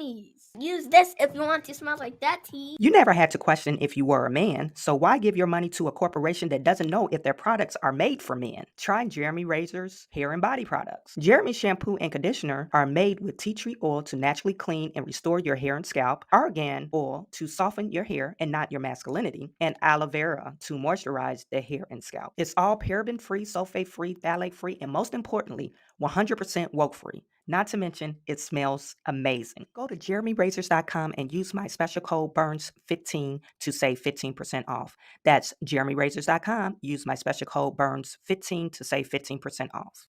bunnies. Use this if you want to smell like Daddy. You never had to question if you were a man, so why give your money to a corporation that doesn't know if their products are made for men? Try Jeremy Razor's hair and body products. Jeremy shampoo and conditioner are made with tea tree oil to naturally clean and restore your hair and scalp, argan oil to soften your hair and not your masculinity, and aloe vera to moisturize the hair and scalp. It's all paraben-free, sulfate-free, phthalate-free, and most importantly, 100% woke-free. Not to mention, it smells amazing. Go to jeremyrazors.com and use my special code BURNS15 to save 15% off. That's jeremyrazors.com. Use my special code BURNS15 to save 15% off.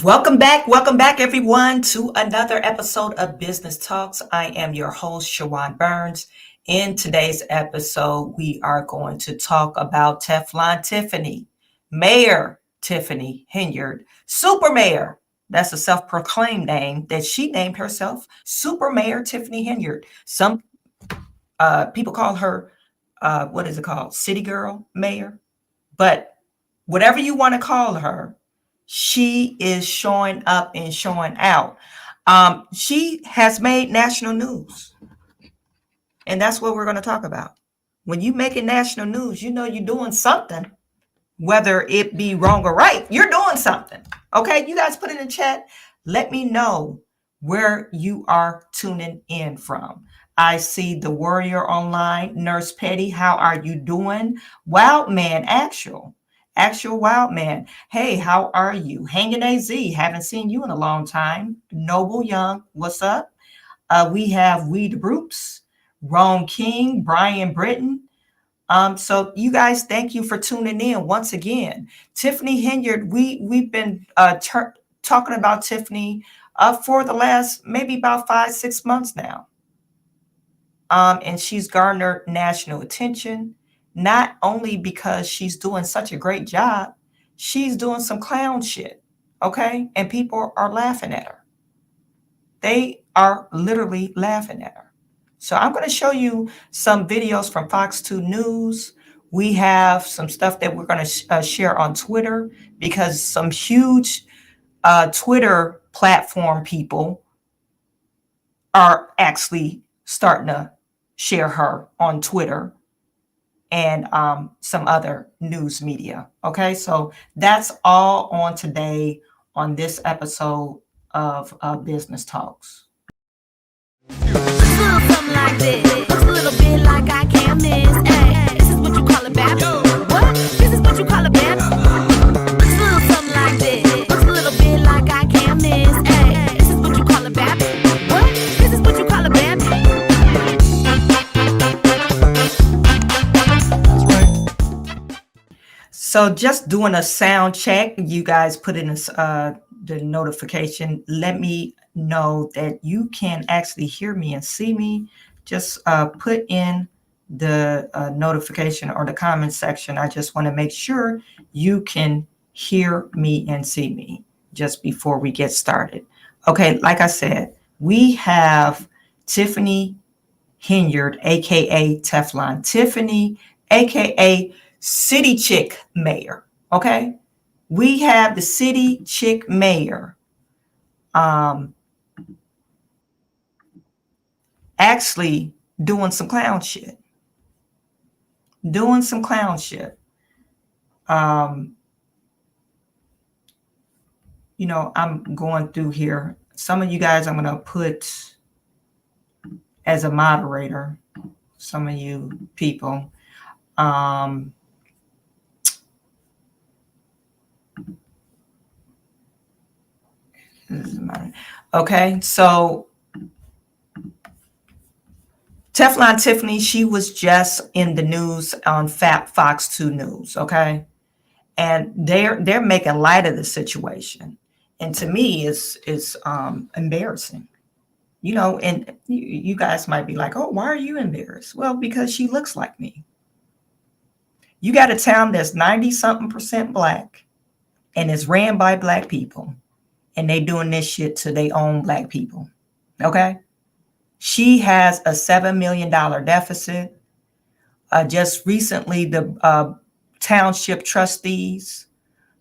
Welcome back, everyone, to another episode of Business Talks. I am your host, Chawanne Burns. In today's episode, we are going to talk about Teflon Tiffany, Mayor Tiffany Henyard, Super Mayor. That's a self-proclaimed name that she named herself, Super Mayor Tiffany Henyard. Some people call her, what is it called? City Girl Mayor. But whatever you want to call her, she is showing up and showing out. She has made national news. And that's what we're going to talk about. When you make it national news, you know you're doing something. Whether it be wrong or right, you're doing something. Okay, you guys put it in chat. Let me know where you are tuning in from. I see the Warrior Online, Nurse Petty. How are you doing? Wildman, Actual Wildman. Hey, how are you? Hanging AZ, haven't seen you in a long time. Noble Young, what's up? We have We the Brutes, Rome King, Brian Britton. So you guys, thank you for tuning in once again. Tiffany Henyard, we've been talking about Tiffany for the last maybe about 5-6 months now. And she's garnered national attention, not only because she's doing such a great job, she's doing some clown shit, okay? And people are laughing at her. They are literally laughing at her. So I'm going to show you some videos from Fox 2 News. We have some stuff that we're going to share on Twitter because some huge Twitter platform people are actually starting to share her on Twitter and some other news media. Okay, so that's all on today on this episode of Business Talks. Something like this. Looks a little bit like I can't miss. Hey, this is what you call a bad. What? This is what you call a bad. Looks a little something like this. Looks a little bit like I can't miss. Hey, this is what you call a bad. What? This is what you call a bad. So just doing a sound check. You guys put in the notification. Let me know that you can actually hear me and see me. Just put in the notification or the comment section. I just want to make sure you can hear me and see me just before we get started. Okay, like I said, we have Tiffany Henyard, aka Teflon Tiffany, aka City Chick Mayor. Okay, we have the City Chick Mayor actually doing some clown shit. You know, I'm going through here. Some of you guys I'm going to put as a moderator. Some of you people. Okay, so Teflon Tiffany, she was just in the news on Fox 2 News, okay? And they're making light of the situation. And to me, it's embarrassing. You know, and you guys might be like, oh, why are you embarrassed? Well, because she looks like me. You got a town that's 90-something% Black and is ran by Black people. And they doing this shit to their own Black people, okay? She has a $7 million deficit. Just recently, the township trustees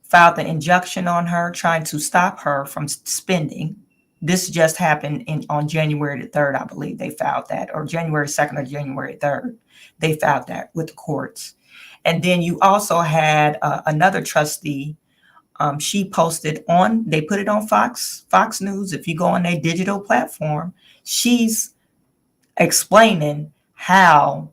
filed an injunction on her, trying to stop her from spending. This just happened on January the 3rd, I believe they filed that, or January 2nd or January 3rd. They filed that with the courts. And then you also had another trustee. She posted they put it on Fox News. If you go on their digital platform, she's explaining how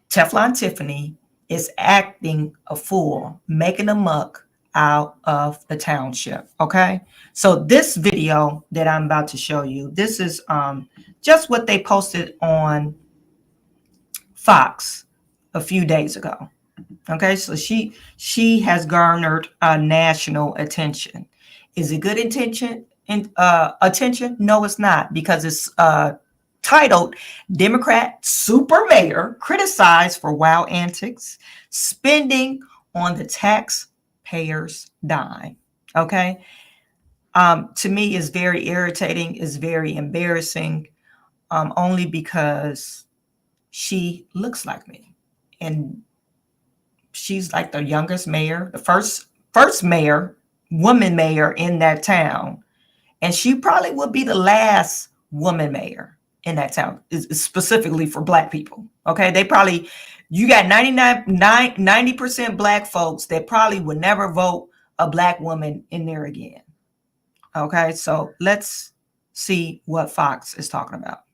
Teflon Tiffany is acting a fool, making a muck out of the township. Okay. So this video that I'm about to show you, this is just what they posted on Fox a few days ago. Okay, so she has garnered national attention. Is it good attention? No, it's not, because it's titled "Democrat Super Mayor Criticized for Wild Antics, Spending on the Taxpayers' Dime." Okay, to me, is very irritating. Is very embarrassing, only because she looks like me, and she's like the youngest mayor, the first mayor, woman mayor in that town. And she probably would be the last woman mayor in that town, specifically for Black people. Okay. You got 90% Black folks that probably would never vote a Black woman in there again. Okay. So let's see what Fox is talking about.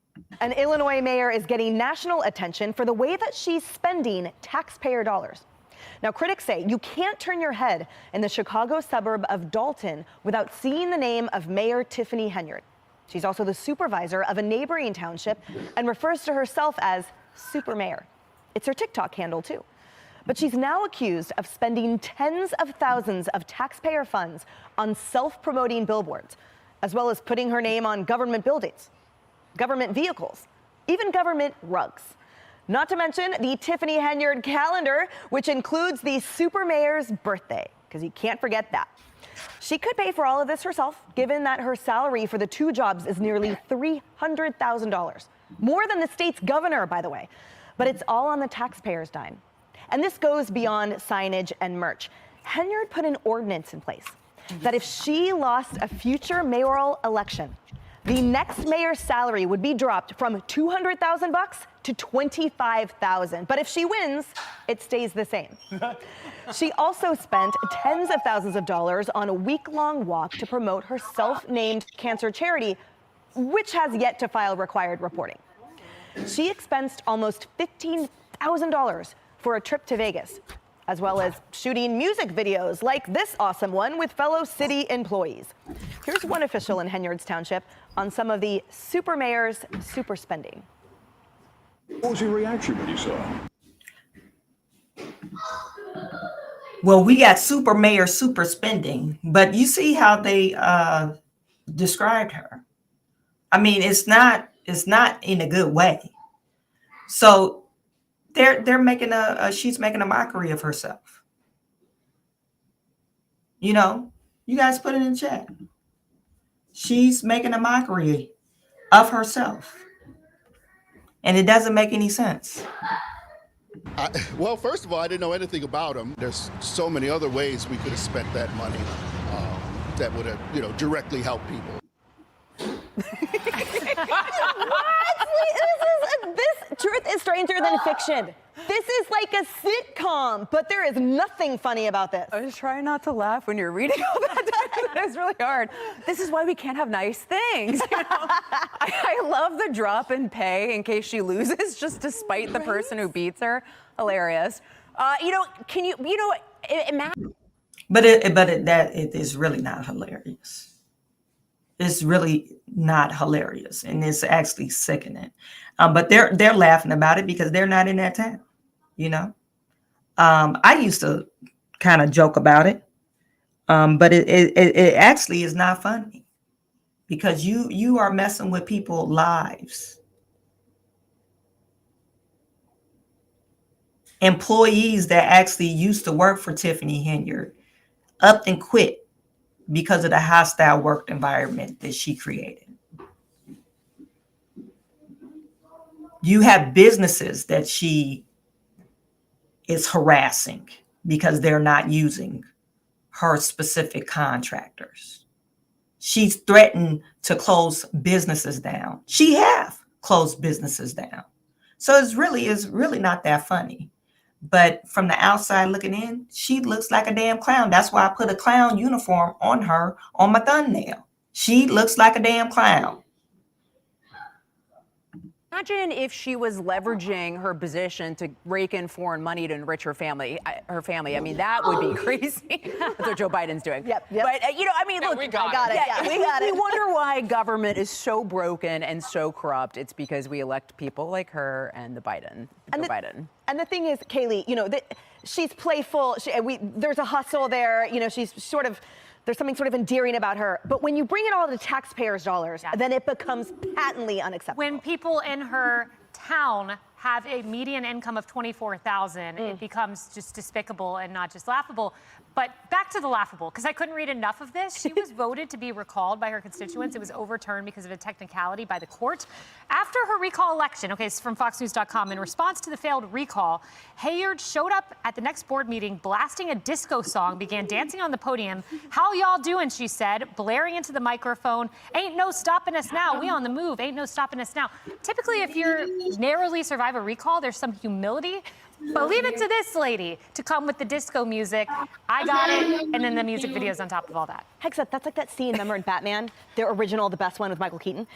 An Illinois mayor is getting national attention for the way that she's spending taxpayer dollars. Now, critics say you can't turn your head in the Chicago suburb of Dalton without seeing the name of Mayor Tiffany Henyard. She's also the supervisor of a neighboring township and refers to herself as Super Mayor. It's her TikTok handle, too. But she's now accused of spending tens of thousands of taxpayer funds on self-promoting billboards, as well as putting her name on government buildings, government vehicles, even government rugs. Not to mention the Tiffany Henyard calendar, which includes the super mayor's birthday, because you can't forget that. She could pay for all of this herself, given that her salary for the two jobs is nearly $300,000, more than the state's governor, by the way. But it's all on the taxpayer's dime. And this goes beyond signage and merch. Henyard put an ordinance in place that if she lost a future mayoral election, the next mayor's salary would be dropped from $200,000 to $25,000. But if she wins, it stays the same. She also spent tens of thousands of dollars on a week-long walk to promote her self-named cancer charity, which has yet to file required reporting. She expensed almost $15,000 for a trip to Vegas, as well as shooting music videos like this awesome one with fellow city employees. Here's one official in Henyard's Township on some of the super mayor's super spending. What was your reaction when you saw it? Well, we got super mayor super spending, but you see how they described her. I mean, it's not in a good way. So they're making she's making a mockery of herself. You know, you guys put it in chat. She's making a mockery of herself. And it doesn't make any sense. Well, first of all, I didn't know anything about them. There's so many other ways we could have spent that money that would have, directly helped people. This truth is stranger than fiction. This is like a sitcom, but there is nothing funny about this. I was trying not to laugh when you're reading all that. It's really hard. This is why we can't have nice things. I love the drop in pay in case she loses, just to spite the person who beats her. Hilarious. Can you, But it is really not hilarious. It's really not hilarious, and it's actually sickening. But they're laughing about it because they're not in that town. I used to kind of joke about it, but it actually is not funny because you are messing with people's lives. Employees that actually used to work for Tiffany Henyard upped and quit because of the hostile work environment that she created. You have businesses that she is harassing because they're not using her specific contractors. She's threatened to close businesses down. She have closed businesses down. So it's really not that funny. But from the outside looking in, she looks like a damn clown. That's why I put a clown uniform on her on my thumbnail. She looks like a damn clown. Imagine if she was leveraging her position to rake in foreign money to enrich her family. I mean, that would be crazy. That's what Joe Biden's doing. Yep. But, I mean, look. We got it. Yeah, we got it. We wonder why government is so broken and so corrupt. It's because we elect people like her and Joe Biden. And the thing is, Kaylee, she's playful. There's a hustle there. She's sort of, there's something sort of endearing about her. But when you bring it all to taxpayers' dollars, then it becomes patently unacceptable. When people in her town have a median income of $24,000, it becomes just despicable and not just laughable. But back to the laughable, because I couldn't read enough of this. She was voted to be recalled by her constituents. It was overturned because of a technicality by the court. After her recall election, okay, it's from FoxNews.com, in response to the failed recall, Henyard showed up at the next board meeting blasting a disco song, began dancing on the podium. "How y'all doing?" she said, blaring into the microphone. "Ain't no stopping us now. We on the move. Ain't no stopping us now." Typically, if you narrowly survive a recall, there's some humility. But leave it to this lady to come with the disco music. I got it. And then the music videos on top of all that. Hexa, that's like that scene, remember, in Batman? The original, the best one with Michael Keaton?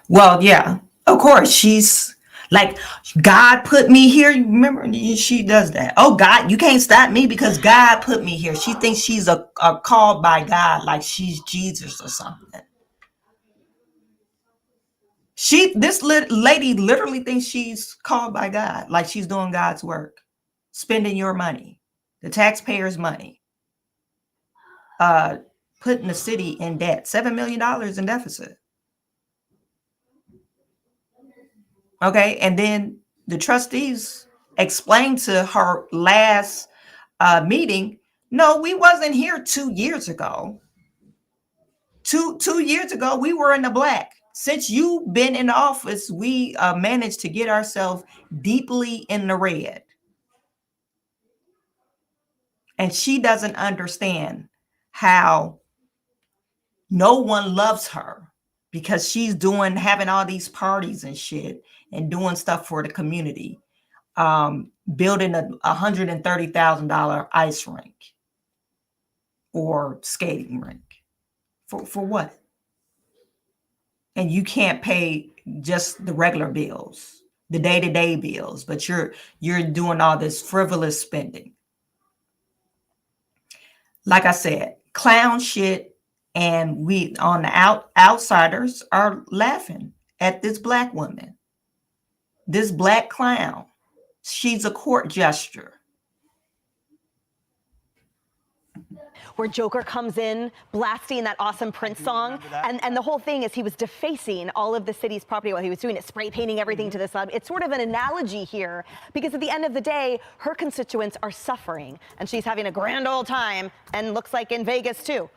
Well, yeah, of course. She's like, God put me here. Remember, she does that. Oh, God, you can't stop me because God put me here. She thinks she's a called by God, like she's Jesus or something. This lady literally thinks she's called by God, like she's doing God's work, spending your money, the taxpayers' money, putting the city in debt, $7 million in deficit. Okay, and then the trustees explained to her last meeting, no, we wasn't here 2 years ago. Two years ago, we were in the black. Since you've been in office, we managed to get ourselves deeply in the red. And she doesn't understand how no one loves her because she's having all these parties and shit and doing stuff for the community, building a $130,000 ice rink or skating rink. For what? And you can't pay just the regular bills, the day-to-day bills, but you're doing all this frivolous spending. Like I said, clown shit, and we on the outsiders are laughing at this black woman, this black clown. She's a court gesture. Where Joker comes in blasting that awesome Prince song. And the whole thing is he was defacing all of the city's property while he was doing it, spray painting everything to the side. It's sort of an analogy here because at the end of the day, her constituents are suffering and she's having a grand old time and looks like in Vegas too.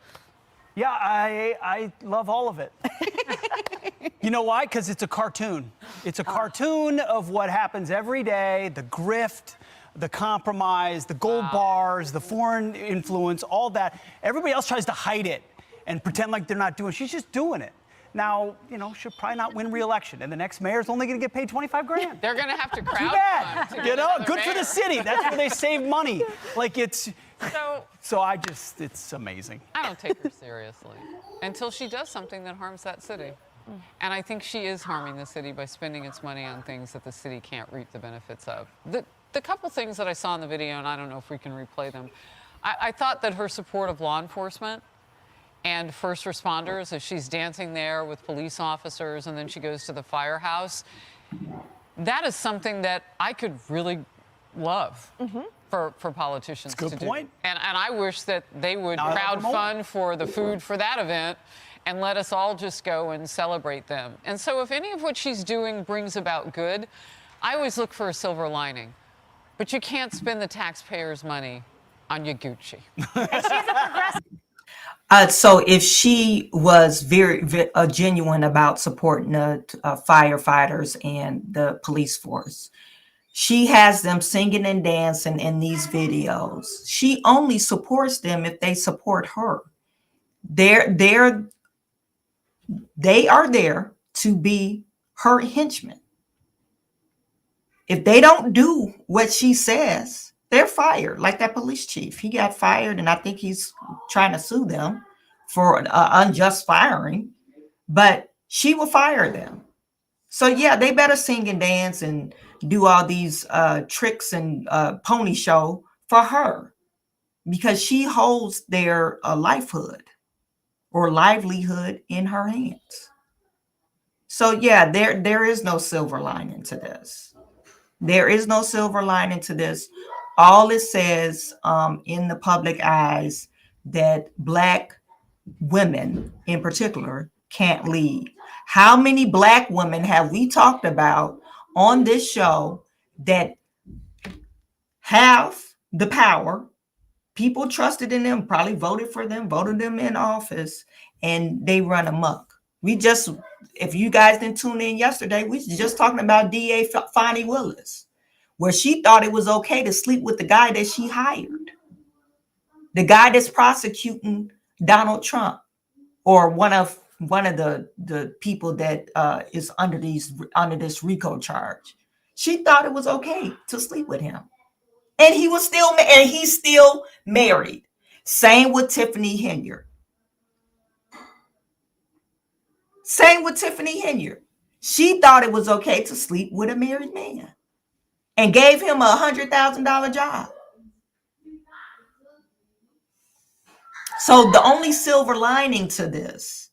Yeah, I love all of it. You know why? Because it's a cartoon. It's a cartoon of what happens every day, the grift, the compromise, the gold bars, the foreign influence, all that. Everybody else tries to hide it and pretend like they're not doing it. She's just doing it. Now, she'll probably not win re-election, and the next mayor's only going to get paid $25,000. They're going to have to Too crowd bad. fund. Good for the city. That's where they save money. Like it's amazing. I don't take her seriously until she does something that harms that city. And I think she is harming the city by spending its money on things that the city can't reap the benefits of. The couple things that I saw in the video, and I don't know if we can replay them, I thought that her support of law enforcement and first responders, as she's dancing there with police officers and then she goes to the firehouse, that is something that I could really love for politicians to do. That's a good point. And I wish that they would crowdfund for the food for that event and let us all just go and celebrate them. And so if any of what she's doing brings about good, I always look for a silver lining. But you can't spend the taxpayers' money on your Gucci. So if she was very genuine about supporting the firefighters and the police force, she has them singing and dancing in these videos. She only supports them if they support her. They're They are there to be her henchmen. If they don't do what she says, they're fired. Like that police chief, he got fired, and I think he's trying to sue them for unjust firing, but she will fire them. So yeah, they better sing and dance and do all these tricks and pony show for her, because she holds their livelihood in her hands. So yeah, there is no silver lining to this. There is no silver lining to this. All it says in the public eyes that Black women in particular can't lead. How many Black women have we talked about on this show that have the power? People trusted in them, probably voted for them, voted them in office, and they run amok. If you guys didn't tune in yesterday, we was just talking about DA Fani Willis, where she thought it was okay to sleep with the guy that she hired, the guy that's prosecuting Donald Trump, or one of the people that is under this RICO charge. She thought it was okay to sleep with him, and he's still married. Same with Tiffany Henyard. She thought it was okay to sleep with a married man and gave him a $100,000 job. So the only silver lining to this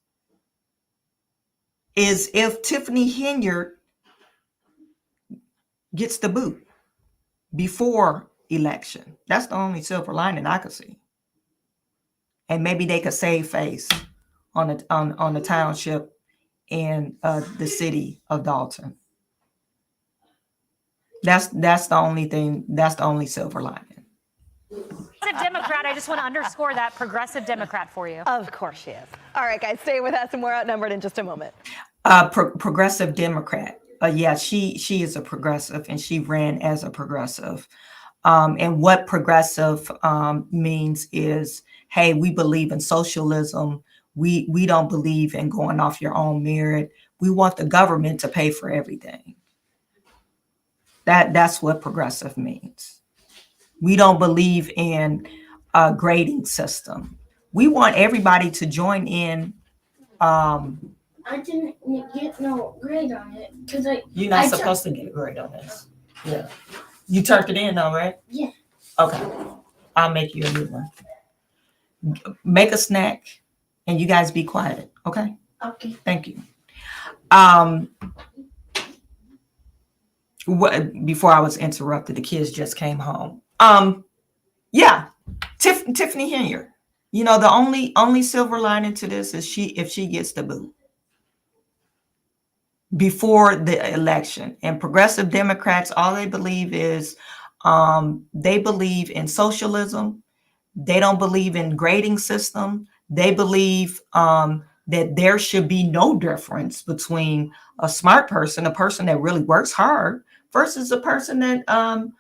is if Tiffany Henyard gets the boot before election. That's the only silver lining I could see. And maybe they could save face on the township and the city of Dalton. That's the only thing. That's the only silver lining. Democrat, I just want to underscore that progressive Democrat for you. Of course she is. All right, guys, stay with us, and we're outnumbered in just a moment. Progressive Democrat. Yeah, she is a progressive, and she ran as a progressive. And what progressive means is, hey, we believe in socialism. We don't believe in going off your own merit. We want the government to pay for everything. That's what progressive means. We don't believe in a grading system. We want everybody to join in. I didn't get no grade on it because You're not supposed to get a grade on this. Yeah. You turned it in though, right? Yeah. Okay. I'll make you a new one. Make a snack and you guys be quiet, okay? Okay. Thank you. Before I was interrupted, the kids just came home. Yeah, Tiffany Henyard. You know, the only silver lining to this is if she gets the boot before the election. And progressive Democrats, all they believe is they believe in socialism. They don't believe in grading system. They believe that there should be no difference between a smart person, a person that really works hard, versus a person that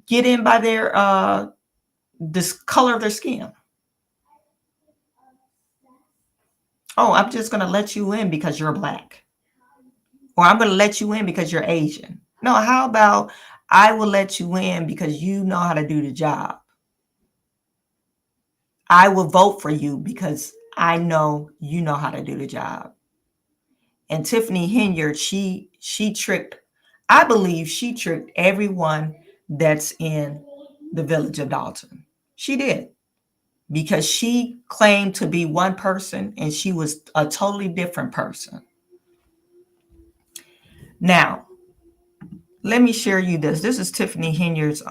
get in by their this color of their skin. Oh, I'm just going to let you in because you're Black. Or I'm going to let you in because you're Asian. No, how about I will let you in because you know how to do the job. I will vote for you because I know you know how to do the job. And Tiffany Henyard, she tricked, I believe she tricked everyone that's in the village of Dalton. She did. Because she claimed to be one person and she was a totally different person. Now, let me share you this. This is Tiffany Henyard's,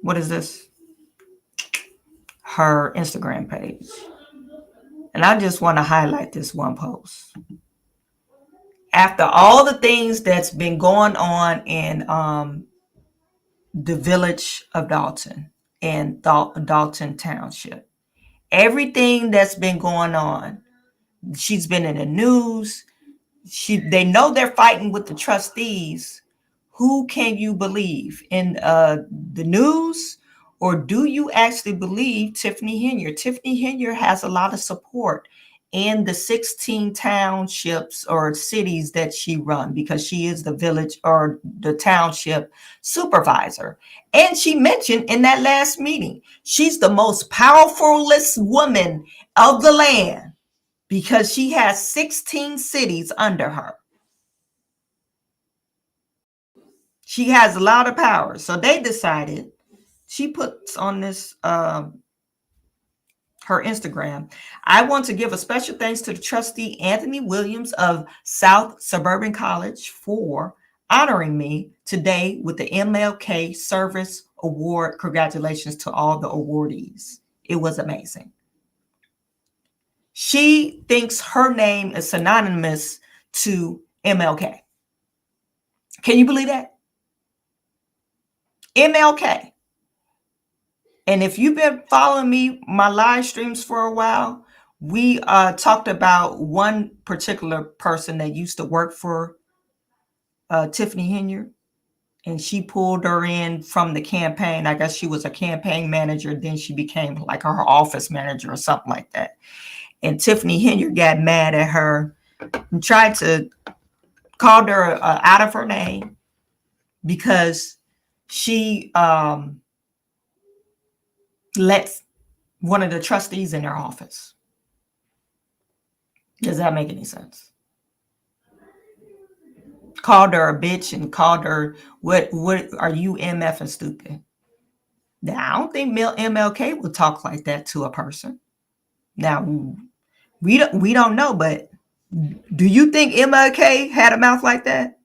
what is this? Her Instagram page. And I just want to highlight this one post. After all the things that's been going on in the village of Dalton and Dalton Township, everything that's been going on, she's been in the news. They know they're fighting with the trustees. Who can you believe, in the news Or do you actually believe Tiffany Henyard? Tiffany Henyard has a lot of support in the 16 townships or cities that she runs, because she is the village or the township supervisor. And she mentioned in that last meeting, she's the most powerfulest woman of the land because she has 16 cities under her. She has a lot of power. So they decided, she puts on this her Instagram, I want to give a special thanks to the trustee Anthony Williams of South Suburban College for honoring me today with the MLK Service Award. Congratulations to all the awardees. It was amazing. She thinks her name is synonymous to MLK. Can you believe that? MLK. And if you've been following me, my live streams for a while, we talked about one particular person that used to work for Tiffany Henyard, and she pulled her in from the campaign. I guess she was a campaign manager. Then she became like her office manager or something like that. And Tiffany Henyard got mad at her and tried to call her out of her name because she let one of the trustees in her office. Does that make any sense? Called her a bitch and called her, what are you MF and stupid? Now, I don't think MLK would talk like that to a person. Now, we don't know, but do you think MLK had a mouth like that?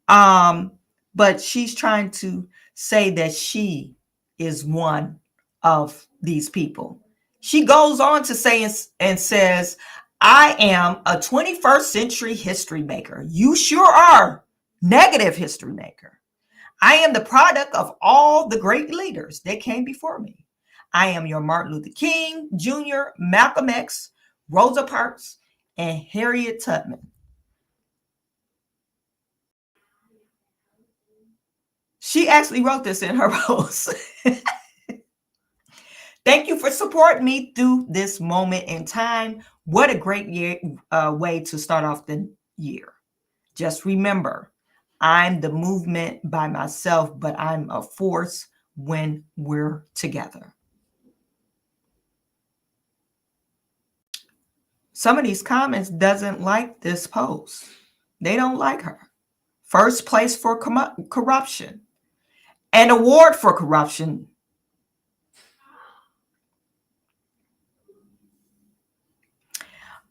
But she's trying to say that she is one of these people. She goes on to say and says, I am a 21st century history maker. You sure are. Negative history maker. I am the product of all the great leaders that came before me. I am your Martin Luther King Jr., Malcolm X, Rosa Parks, and Harriet Tubman. She actually wrote this in her post. Thank you for supporting me through this moment in time. What a great way to start off the year. Just remember, I'm the movement by myself, but I'm a force when we're together. Some of these comments doesn't like this post. They don't like her. First place for corruption. An award for corruption.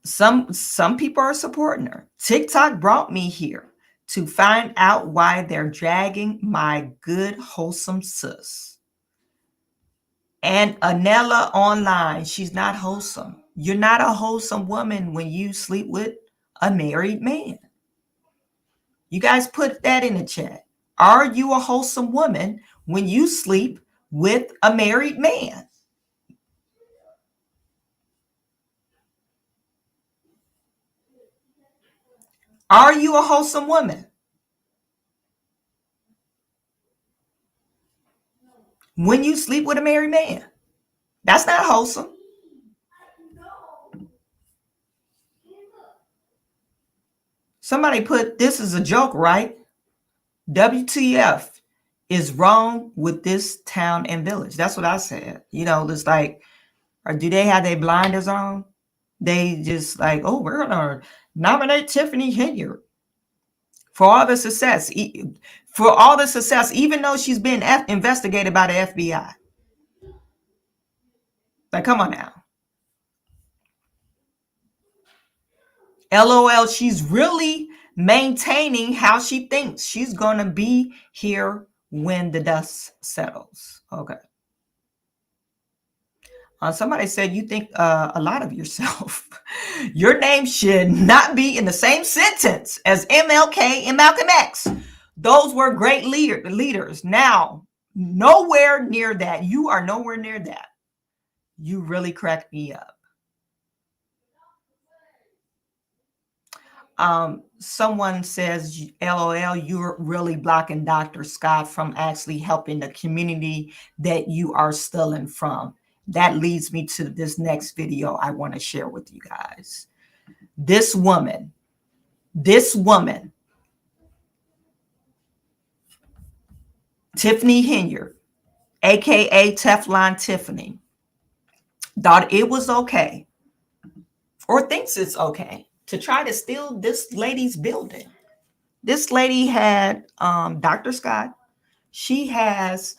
Some people are supporting her. TikTok brought me here to find out why they're dragging my good, wholesome sis. And Anella online, she's not wholesome. You're not a wholesome woman when you sleep with a married man. You guys put that in the chat. Are you a wholesome woman when you sleep with a married man? Are you a wholesome woman when you sleep with a married man? That's not wholesome. Somebody put, this is a joke, right? WTF is wrong with this town and village. That's what I said. You know, it's like, or do they have their blinders on? They just like, oh, we're going to nominate Tiffany Henyard for all the success. For all the success, even though she's been investigated by the FBI. Like, come on now. LOL, she's really maintaining how she thinks she's going to be here when the dust settles. Okay. Somebody said you think a lot of yourself. Your name should not be in the same sentence as MLK and Malcolm X. Those were great leaders. Now, nowhere near that. You are nowhere near that. You really cracked me up. Someone says, LOL, you're really blocking Dr. Scott from actually helping the community that you are stealing from. That leads me to this next video I want to share with you guys. This woman, Tiffany Henyard, aka Teflon Tiffany, thought it was okay, or thinks it's okay, to try to steal this lady's building. This lady had Dr. Scott. She has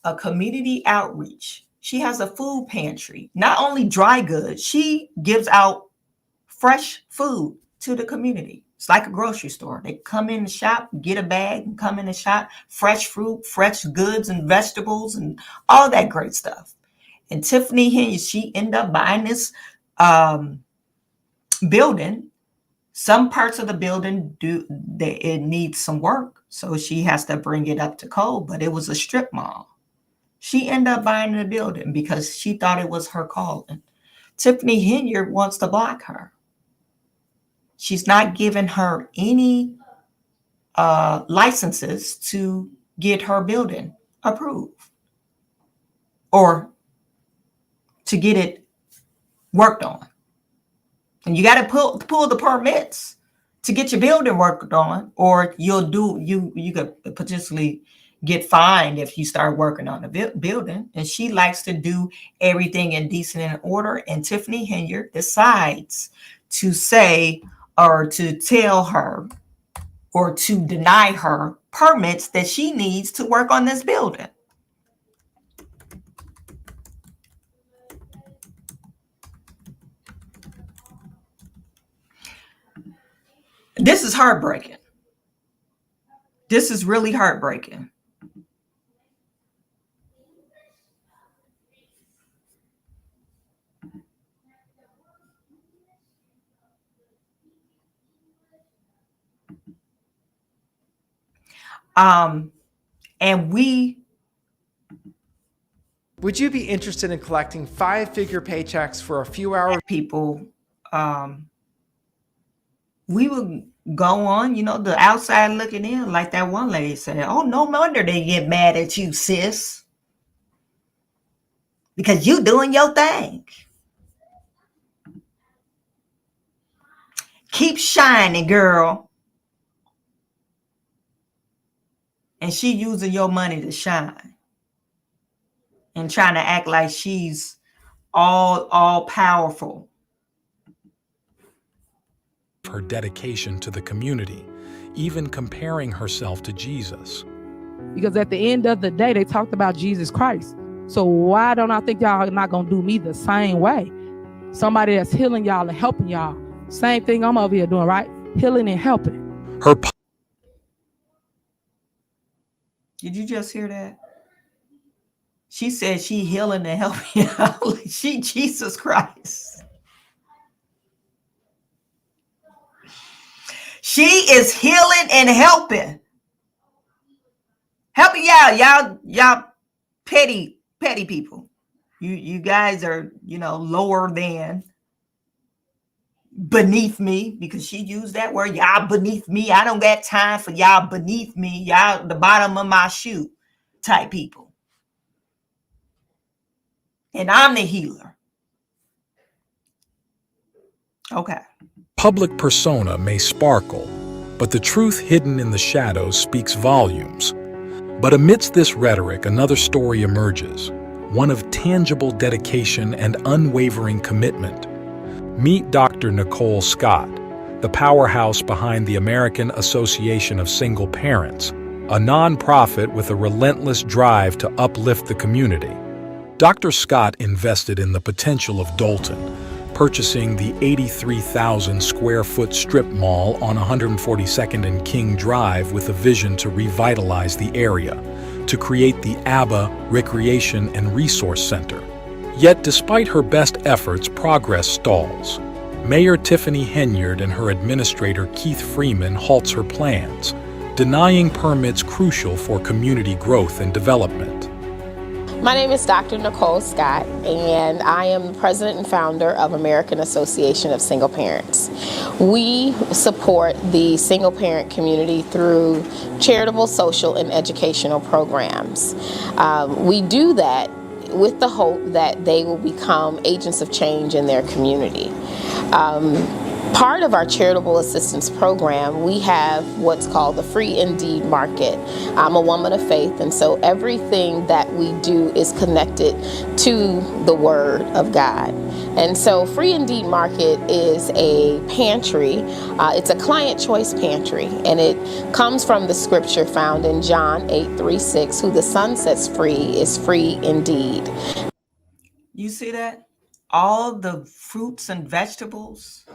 a community outreach. She has a food pantry, not only dry goods. She gives out fresh food to the community. It's like a grocery store. They come in the shop, get a bag, and come in the shop, fresh fruit, fresh goods and vegetables and all that great stuff. And Tiffany Henyard, she ended up buying this building. Some parts of the building it needs some work, so she has to bring it up to code, but it was a strip mall. She ended up buying the building because she thought it was her calling. Tiffany Henyard wants to block her. She's not giving her any licenses to get her building approved or to get it worked on. And you got to pull the permits to get your building worked on, or you could potentially get fined if you start working on the building. And she likes to do everything in decent and order. And Tiffany Henyard decides to say, or to tell her, or to deny her permits that she needs to work on this building. This is heartbreaking. This is really heartbreaking. And would you be interested in collecting 5-figure paychecks for a few hours? People, we would go on, the outside looking in, like that one lady said, oh, no wonder they get mad at you, sis, because you doing your thing. Keep shining, girl. And she using your money to shine and trying to act like she's all powerful. Her dedication to the community, even comparing herself to Jesus. Because at the end of the day, they talked about Jesus Christ. So why don't I think y'all are not going to do me the same way? Somebody that's healing y'all and helping y'all. Same thing I'm over here doing, right? Healing and helping. Did you just hear that? She said she healing and helping y'all. She Jesus Christ. She is healing and helping. Helping y'all petty people. You guys are, lower than, beneath me, because she used that word, y'all beneath me. I don't got time for y'all beneath me. Y'all the bottom of my shoe type people. And I'm the healer. Okay. Public persona may sparkle, but the truth hidden in the shadows speaks volumes. But amidst this rhetoric, another story emerges, one of tangible dedication and unwavering commitment. Meet Dr. Nicole Scott, the powerhouse behind the American Association of Single Parents, a nonprofit with a relentless drive to uplift the community. Dr. Scott invested in the potential of Dalton, purchasing the 83,000 square foot strip mall on 142nd and King Drive with a vision to revitalize the area, to create the ABBA Recreation and Resource Center. Yet despite her best efforts, progress stalls. Mayor Tiffany Henyard and her administrator Keith Freeman halts her plans, denying permits crucial for community growth and development. My name is Dr. Nicole Scott, and I am the president and founder of American Association of Single Parents. We support the single parent community through charitable, social, and educational programs. We do that with the hope that they will become agents of change in their community. Part of our charitable assistance program, we have what's called the Free Indeed Market. I'm a woman of faith, and so everything that we do is connected to the Word of God. And so Free Indeed Market is a pantry. It's a client choice pantry, and it comes from the scripture found in John 8:36, who the Son sets free is free indeed. You see that? All the fruits and vegetables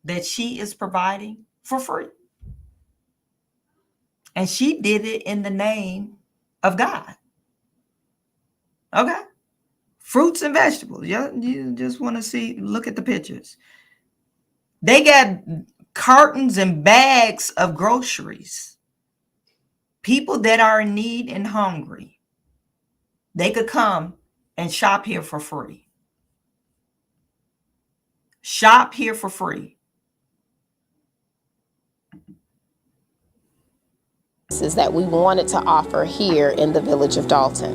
that she is providing for free. And she did it in the name of God. Okay? Fruits and vegetables. You just want to look at the pictures. They got cartons and bags of groceries. People that are in need and hungry, they could come and shop here for free. Shop here for free. Is that we wanted to offer here in the village of Dalton.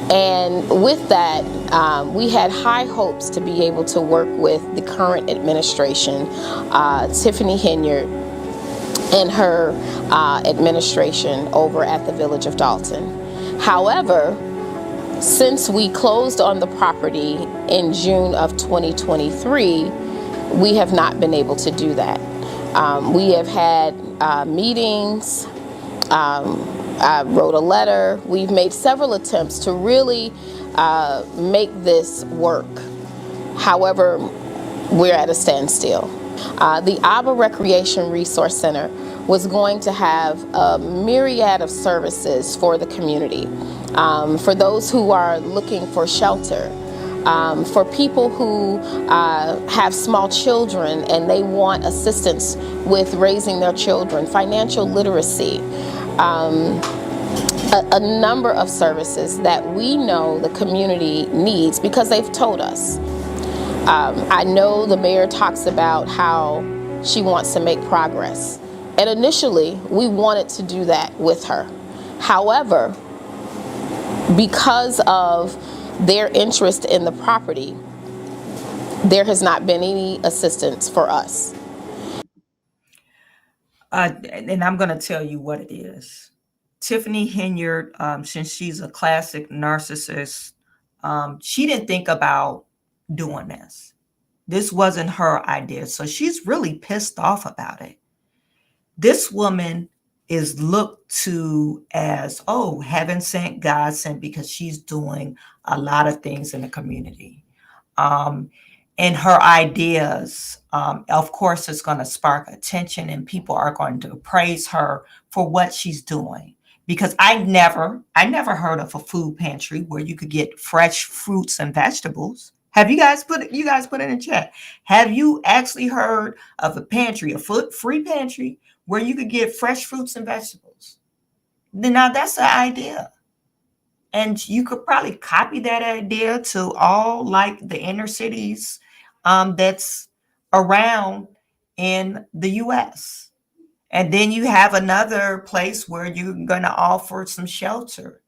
And with that, we had high hopes to be able to work with the current administration, Tiffany Henyard and her administration over at the village of Dalton. However, since we closed on the property in June of 2023, we have not been able to do that. We have had meetings. I wrote a letter. We've made several attempts to really make this work. However, we're at a standstill. The ABBA Recreation Resource Center was going to have a myriad of services for the community. For those who are looking for shelter, for people who have small children and they want assistance with raising their children, financial literacy, a number of services that we know the community needs because they've told us. I know the mayor talks about how she wants to make progress. And initially, we wanted to do that with her. However, because of their interest in the property, there has not been any assistance for us. And I'm going to tell you what it is. Tiffany Henyard, since she's a classic narcissist, she didn't think about doing this. This wasn't her idea. So she's really pissed off about it. This woman is looked to as, oh, heaven sent, God sent, because she's doing a lot of things in the community. And her ideas, of course, is going to spark attention and people are going to praise her for what she's doing. Because I never heard of a food pantry where you could get fresh fruits and vegetables. Have you guys put it in the chat? Have you actually heard of a pantry, a free pantry where you could get fresh fruits and vegetables? Now that's the idea. And you could probably copy that idea to all like the inner cities that's around in the US. And then you have another place where you're going to offer some shelter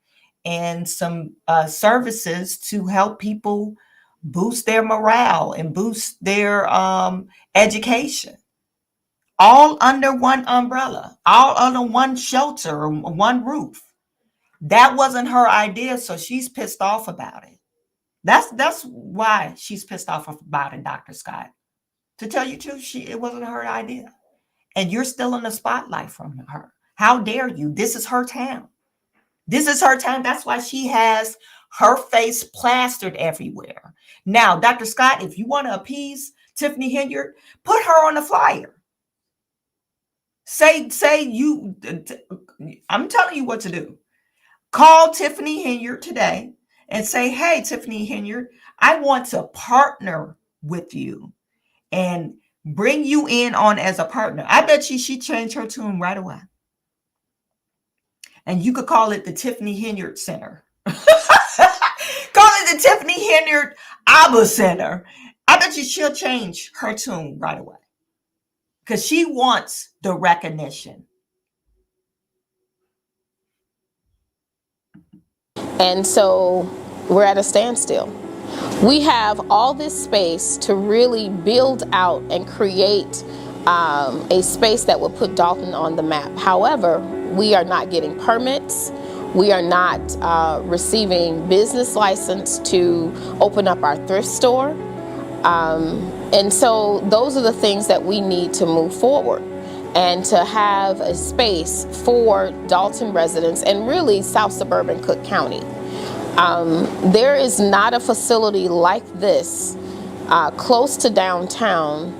and some services to help people boost their morale and boost their education. All under one umbrella, all under one shelter, one roof. That wasn't her idea, so she's pissed off about it. That's why she's pissed off about it, Dr. Scott. To tell you the truth, it wasn't her idea. And you're still in the spotlight from her. How dare you? This is her town. This is her town. That's why she has her face plastered everywhere. Now, Dr. Scott, if you want to appease Tiffany Henyard, put her on the flyer. Say you, I'm telling you what to do. Call Tiffany Henyard today and say, hey, Tiffany Henyard, I want to partner with you and bring you in on as a partner. I bet she changed her tune right away. And you could call it the Tiffany Henyard Center. Call it the Tiffany Henyard ABBA Center. I bet she'll change her tune right away. because she wants the recognition. And so we're at a standstill. We have all this space to really build out and create a space that will put Dalton on the map. However, we are not getting permits. We are not receiving business license to open up our thrift store. And so those are the things that we need to move forward and to have a space for Dalton residents and really South Suburban Cook County. There is not a facility like this close to downtown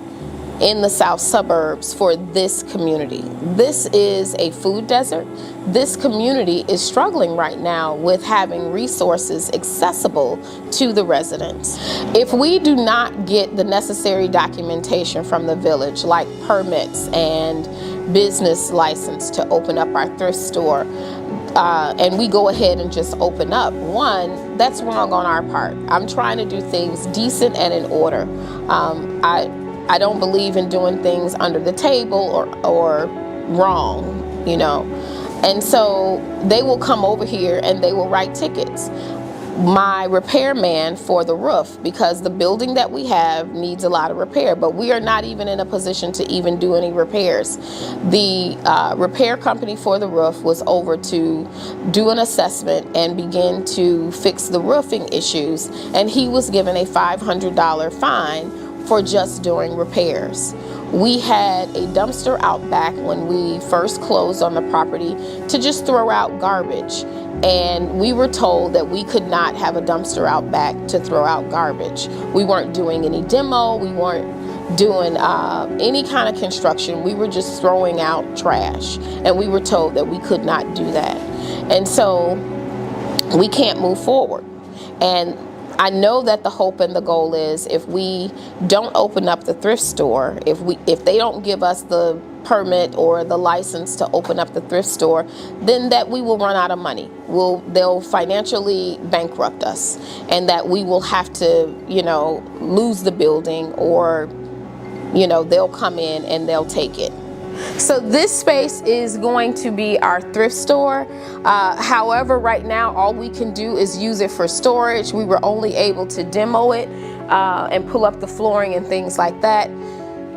in the south suburbs for this community. This is a food desert. This community is struggling right now with having resources accessible to the residents. If we do not get the necessary documentation from the village, like permits and business license to open up our thrift store, and we go ahead and just open up, one, that's wrong on our part. I'm trying to do things decent and in order. I don't believe in doing things under the table or wrong, you know. And so they will come over here and they will write tickets. My repairman for the roof, because the building that we have needs a lot of repair, but we are not even in a position to even do any repairs. The repair company for the roof was over to do an assessment and begin to fix the roofing issues, and he was given a $500 fine for just doing repairs. We had a dumpster out back when we first closed on the property to just throw out garbage. And we were told that we could not have a dumpster out back to throw out garbage. We weren't doing any demo, we weren't doing any kind of construction. We were just throwing out trash. And we were told that we could not do that. And so we can't move forward. And I know that the hope and the goal is if we don't open up the thrift store, if they don't give us the permit or the license to open up the thrift store, then that we will run out of money. They'll financially bankrupt us, and that we will have to, you know, lose the building, or, you know, they'll come in and they'll take it. So this space is going to be our thrift store. However, right now, all we can do is use it for storage. We were only able to demo it and pull up the flooring and things like that,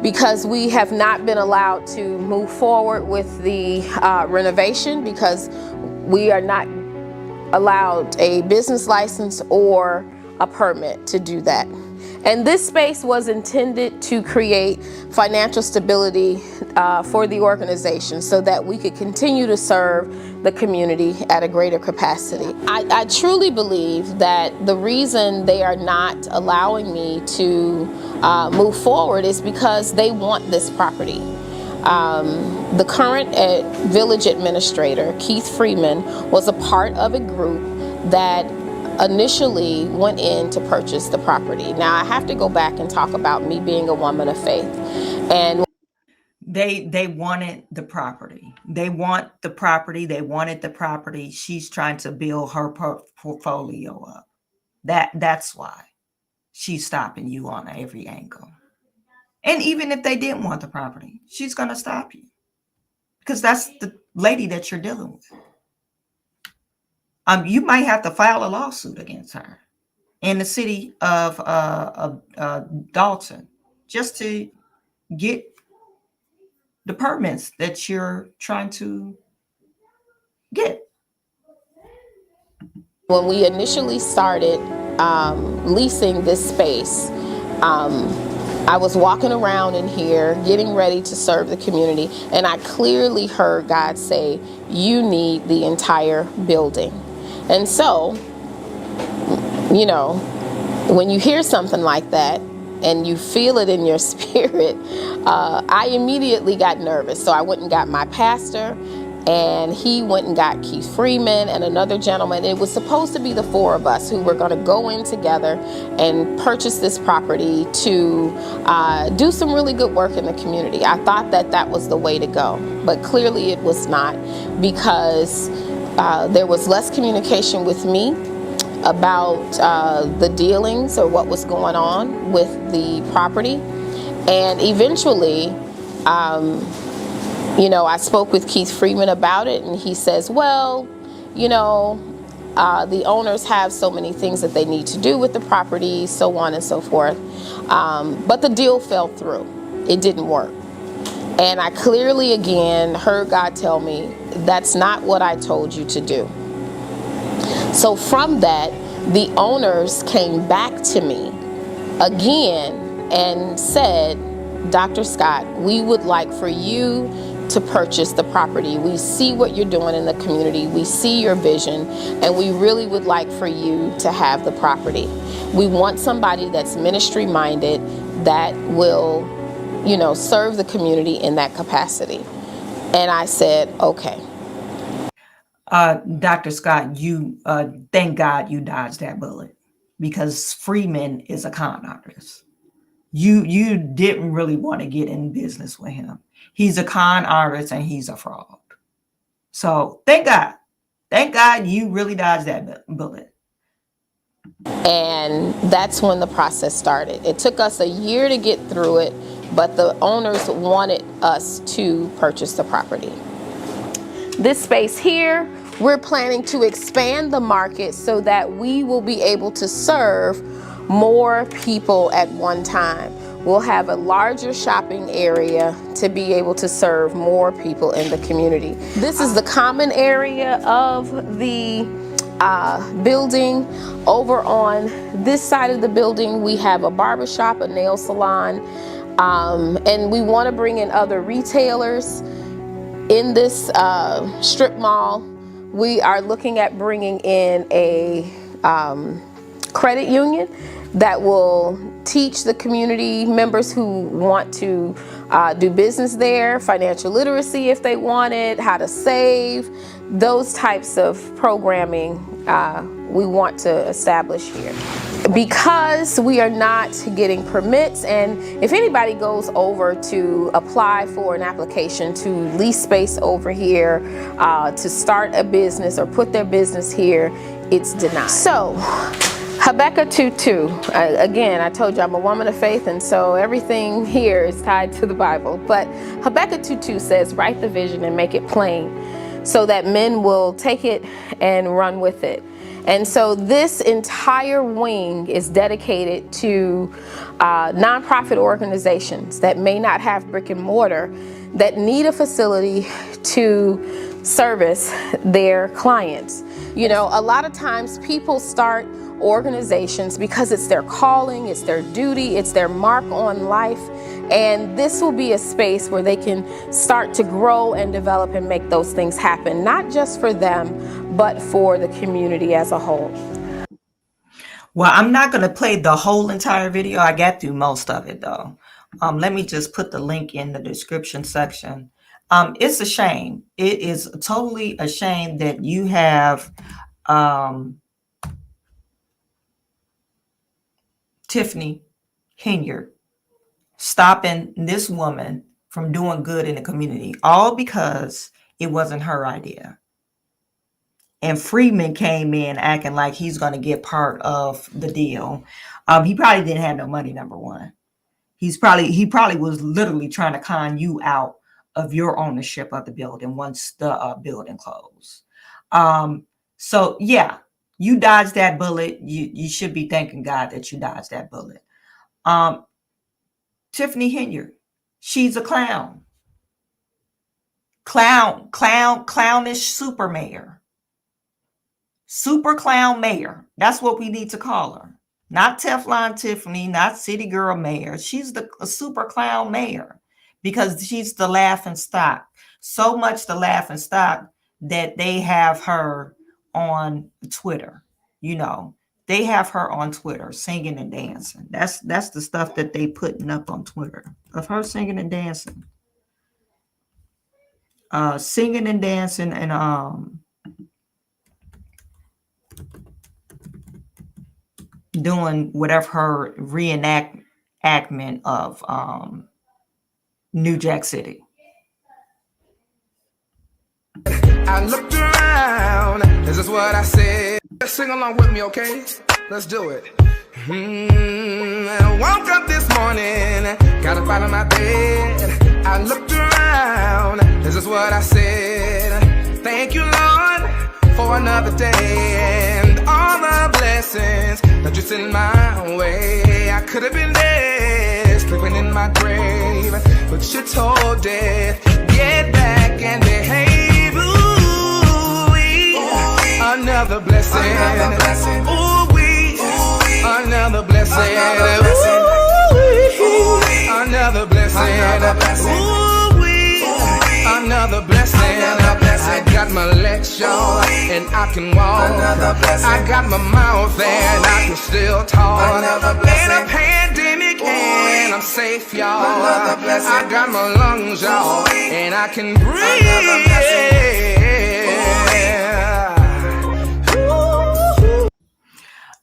because we have not been allowed to move forward with the renovation, because we are not allowed a business license or a permit to do that. And this space was intended to create financial stability for the organization so that we could continue to serve the community at a greater capacity. I truly believe that the reason they are not allowing me to move forward is because they want this property. The current village administrator, Keith Freeman, was a part of a group that initially went in to purchase the property. Now I have to go back and talk about me being a woman of faith. And they wanted the property. They want the property. They wanted the property. She's trying to build her portfolio up. That's why she's stopping you on every angle. And even if they didn't want the property, she's going to stop you, because that's the lady that you're dealing with. You might have to file a lawsuit against her in the city of Dalton just to get the permits that you're trying to get. When we initially started leasing this space, I was walking around in here getting ready to serve the community, and I clearly heard God say, "You need the entire building." And so, you know, when you hear something like that and you feel it in your spirit, I immediately got nervous. So I went and got my pastor, and he went and got Keith Freeman and another gentleman. It was supposed to be the four of us who were going to go in together and purchase this property to do some really good work in the community. I thought that that was the way to go, but clearly it was not, because there was less communication with me about the dealings or what was going on with the property. And eventually, you know, I spoke with Keith Freeman about it, and he says, well, you know, the owners have so many things that they need to do with the property, so on and so forth. But the deal fell through. It didn't work. And I clearly, again, heard God tell me, that's not what I told you to do. So from that, the owners came back to me again and said, Dr. Scott, we would like for you to purchase the property. We see what you're doing in the community. We see your vision, and we really would like for you to have the property. We want somebody that's ministry minded that will, you know, serve the community in that capacity. And I said, okay. Dr. Scott, you thank God you dodged that bullet, because Freeman is a con artist. You didn't really want to get in business with him. He's a con artist and he's a fraud. So thank God you really dodged that bullet. And that's when the process started. It took us a year to get through it, but the owners wanted us to purchase the property. This space here, we're planning to expand the market so that we will be able to serve more people at one time. We'll have a larger shopping area to be able to serve more people in the community. This is the common area of the building. Over on this side of the building, we have a barbershop, a nail salon, and we want to bring in other retailers. In this strip mall, we are looking at bringing in a credit union that will teach the community members who want to do business there, financial literacy if they want it, how to save, those types of programming we want to establish here. Because we are not getting permits, and if anybody goes over to apply for an application to lease space over here, to start a business or put their business here, it's denied. So, Habakkuk 2:2. Again, I told you I'm a woman of faith, and so everything here is tied to the Bible. But Habakkuk 2:2 says, write the vision and make it plain so that men will take it and run with it. And so this entire wing is dedicated to nonprofit organizations that may not have brick and mortar, that need a facility to service their clients. You know, a lot of times people start organizations because it's their calling, it's their duty, it's their mark on life. And this will be a space where they can start to grow and develop and make those things happen, not just for them, but for the community as a whole. Well, I'm not going to play the whole entire video. I got through most of it, though. Let me just put the link in the description section. It's a shame. It is totally a shame that you have Tiffany Henyard stopping this woman from doing good in the community, all because it wasn't her idea. And Freeman came in acting like he's going to get part of the deal. He probably didn't have no money, number one. He probably was literally trying to con you out of your ownership of the building once the building closed. So yeah, you dodged that bullet. You should be thanking God that you dodged that bullet. Tiffany Henyard, she's a clown. Clownish super mayor. Super clown mayor. That's what we need to call her. Not Teflon Tiffany, not City Girl mayor. She's a super clown mayor because she's the laughing stock. So much the laughing stock that they have her on Twitter. You know, they have her on Twitter singing and dancing. That's the stuff that they putting up on Twitter of her singing and dancing. Singing and dancing and doing whatever her reenactment of New Jack City. I looked around, this is what I said. Sing along with me, okay? Let's do it. I woke up this morning, got up out of my bed. I looked blessing my way. I could have been dead, sleeping in my grave, but you told death, get back and behave. Ooh-wee. Another blessing. Ooh-wee. Another blessing. Ooh-wee. Another blessing. Ooh-wee. Another blessing. I got my legs on and I can walk. I got my mouth and I can still talk. Ain't a pandemic and I'm safe, y'all. I got my lungs, y'all, and I can breathe.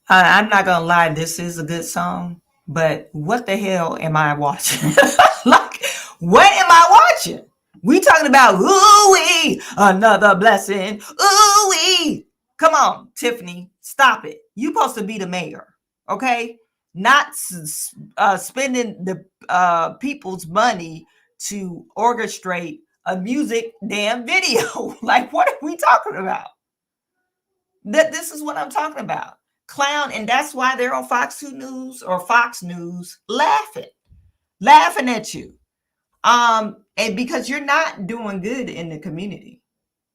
I'm not gonna lie, this is a good song, but what the hell am I watching? Like, what am I watching? We talking about ooh-wee, another blessing, ooh-wee. Come on, Tiffany, stop it. You supposed to be the mayor, okay? Not spending the people's money to orchestrate a music damn video. Like, what are we talking about? This is what I'm talking about. Clown, and that's why they're on Fox 2 News or Fox News laughing at you. And because you're not doing good in the community.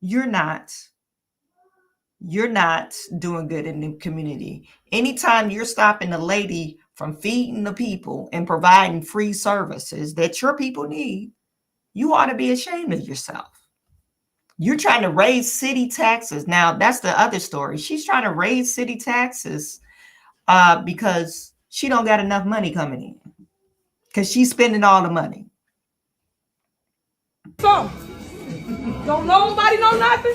You're not doing good in the community. Anytime you're stopping a lady from feeding the people and providing free services that your people need, you ought to be ashamed of yourself. You're trying to raise city taxes. Now, that's the other story. She's trying to raise city taxes because she don't got enough money coming in. Because she's spending all the money. So, don't nobody know nothing?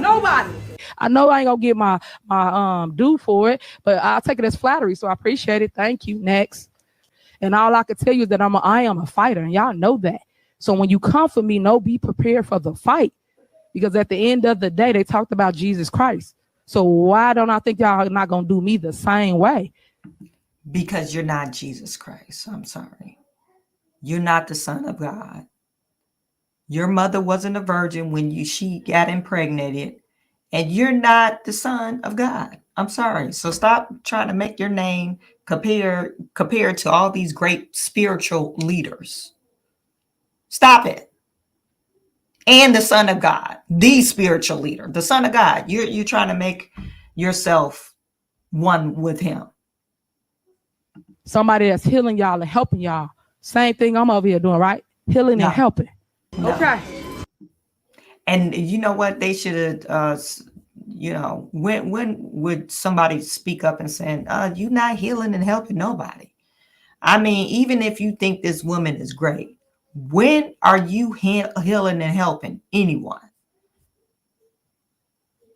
Nobody. I know I ain't gonna get my due for it, but I'll take it as flattery, so I appreciate it. Thank you. Next. And all I can tell you is that I am a fighter, and y'all know that. So when you come for me, be prepared for the fight. Because at the end of the day, they talked about Jesus Christ. So why don't I think y'all not gonna do me the same way? Because you're not Jesus Christ. I'm sorry. You're not the Son of God. Your mother wasn't a virgin when she got impregnated, and you're not the Son of God. I'm sorry. So stop trying to make your name compared to all these great spiritual leaders. Stop it. And the Son of God, the spiritual leader, the Son of God. You're trying to make yourself one with him. Somebody that's healing y'all and helping y'all. Same thing I'm over here doing, right? Healing and helping. No. Okay. And you know what? They should have, when would somebody speak up and saying, you're not healing and helping nobody? I mean, even if you think this woman is great, when are you healing and helping anyone?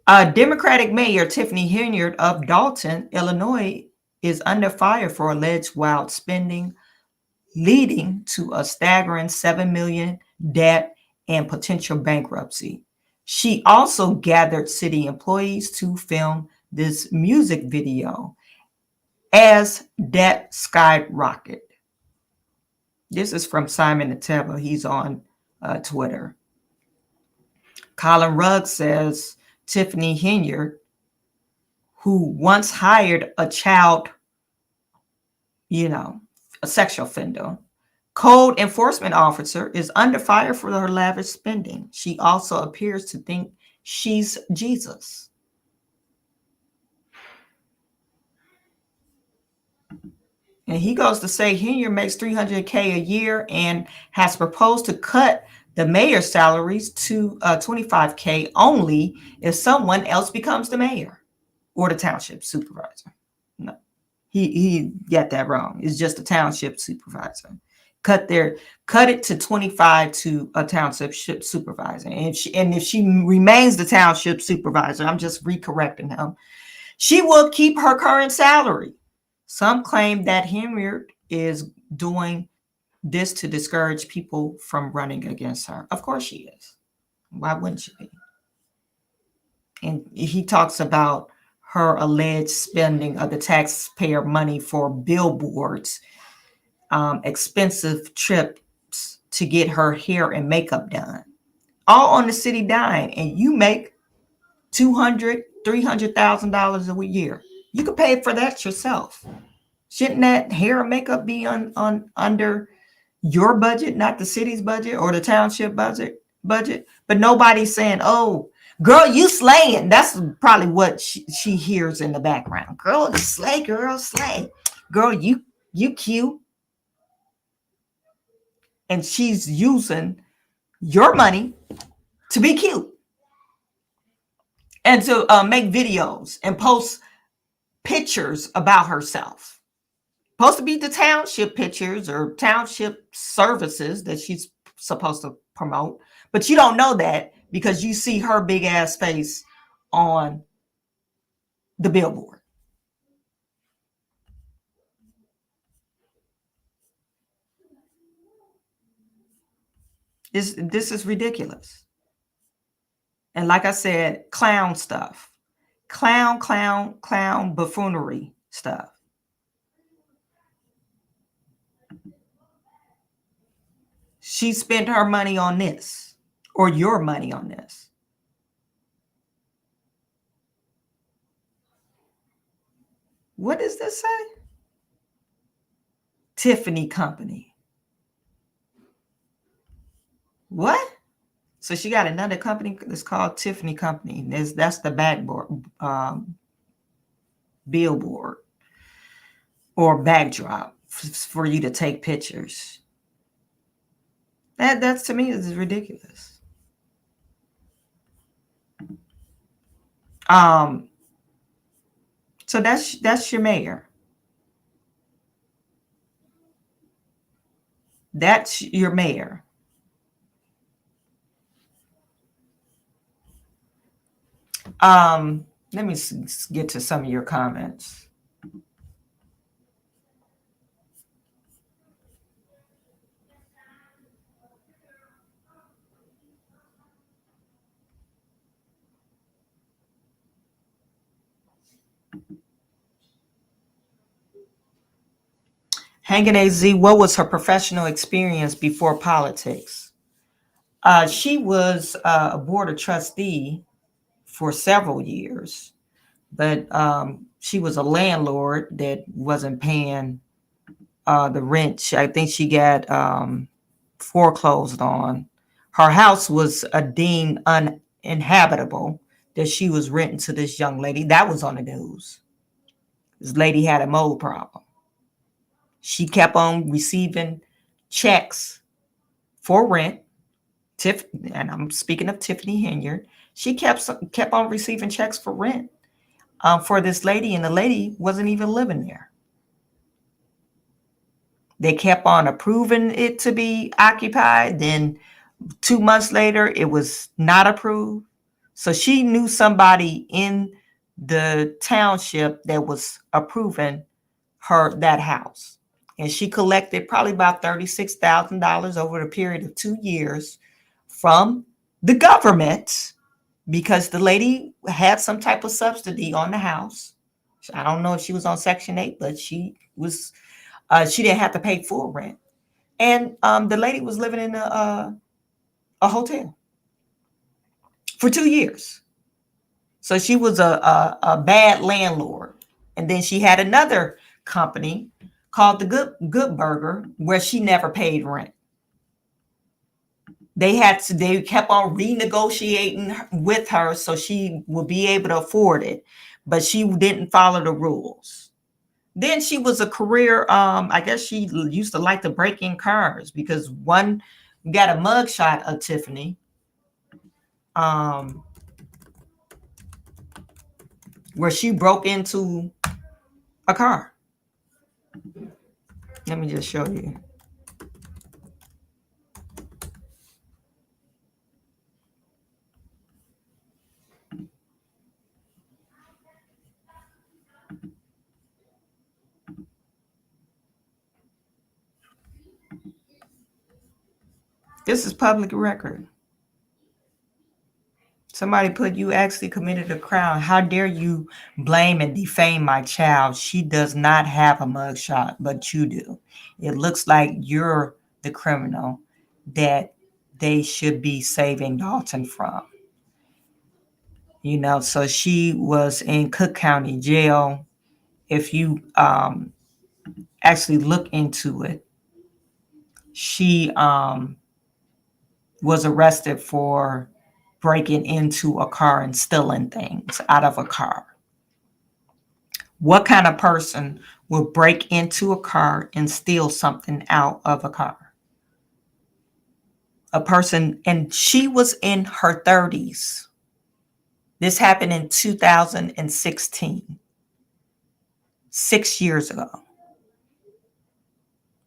Democratic Mayor Tiffany Henyard of Dalton, Illinois, is under fire for alleged wild spending, leading to a staggering $7 million debt and potential bankruptcy. She also gathered city employees to film this music video as debt skyrocketed. This is from Simon Ateba. He's on Twitter. Colin Rugg says Tiffany Henyard, who once hired a child, a sexual offender, code enforcement officer, is under fire for her lavish spending. She also appears to think she's Jesus. And he goes to say Henyard makes $300K a year and has proposed to cut the mayor's salaries to $25K only if someone else becomes the mayor or the township supervisor. No, he got that wrong. It's just a township supervisor. Cut it to 25 to a township supervisor. And if she remains the township supervisor, I'm just recorrecting him, she will keep her current salary. Some claim that Henyard is doing this to discourage people from running against her. Of course she is. Why wouldn't she be? And he talks about her alleged spending of the taxpayer money for billboards, expensive trips to get her hair and makeup done, all on the city dime. And you make $200,000, $300,000 a year. You could pay for that yourself. Shouldn't that hair and makeup be on under your budget, not the city's budget or the township budget? But nobody's saying, "Oh, girl, you slaying." That's probably what she hears in the background. Girl, slay, girl, slay. Girl, you cute. And she's using your money to be cute and to make videos and post pictures about herself. Supposed to be the township pictures or township services that she's supposed to promote. But you don't know that because you see her big ass face on the billboard. This is ridiculous. And like I said, clown stuff. Clown buffoonery stuff. She spent her money on this or your money on this. What does this say? Tiffany Company. What? So she got another company that's called Tiffany Company. That's the backboard, billboard or backdrop for you to take pictures. That's to me is ridiculous. So that's your mayor. That's your mayor. Let me get to some of your comments. Hanging AZ, what was her professional experience before politics? She was a board of trustee for several years, but she was a landlord that wasn't paying the rent. I think she got foreclosed on. Her house was deemed uninhabitable that she was renting to this young lady. That was on the news. This lady had a mold problem. She kept on receiving checks for rent. And I'm speaking of Tiffany Henyard. She kept on receiving checks for rent for this lady, and the lady wasn't even living there. They kept on approving it to be occupied. Then 2 months later, it was not approved. So she knew somebody in the township that was approving that house. And she collected probably about $36,000 over a period of 2 years from the government because the lady had some type of subsidy on the house. I don't know if she was on Section 8, but she didn't have to pay full rent. And the lady was living in a hotel for 2 years. So she was a bad landlord. And then she had another company called the Good Burger, where she never paid rent. They kept on renegotiating with her so she would be able to afford it, but she didn't follow the rules. Then she was a career, I guess she used to like to break in cars because one got a mugshot of Tiffany, where she broke into a car. Let me just show you. This is public record. Somebody put, you actually committed a crime. How dare you blame and defame my child? She does not have a mugshot, but you do. It looks like you're the criminal that they should be saving Dalton from. You know, so she was in Cook County Jail if you actually look into it, she was arrested for breaking into a car and stealing things out of a car. What kind of person will break into a car and steal something out of a car? A person, and she was in her 30s. This happened in 2016, 6 years ago.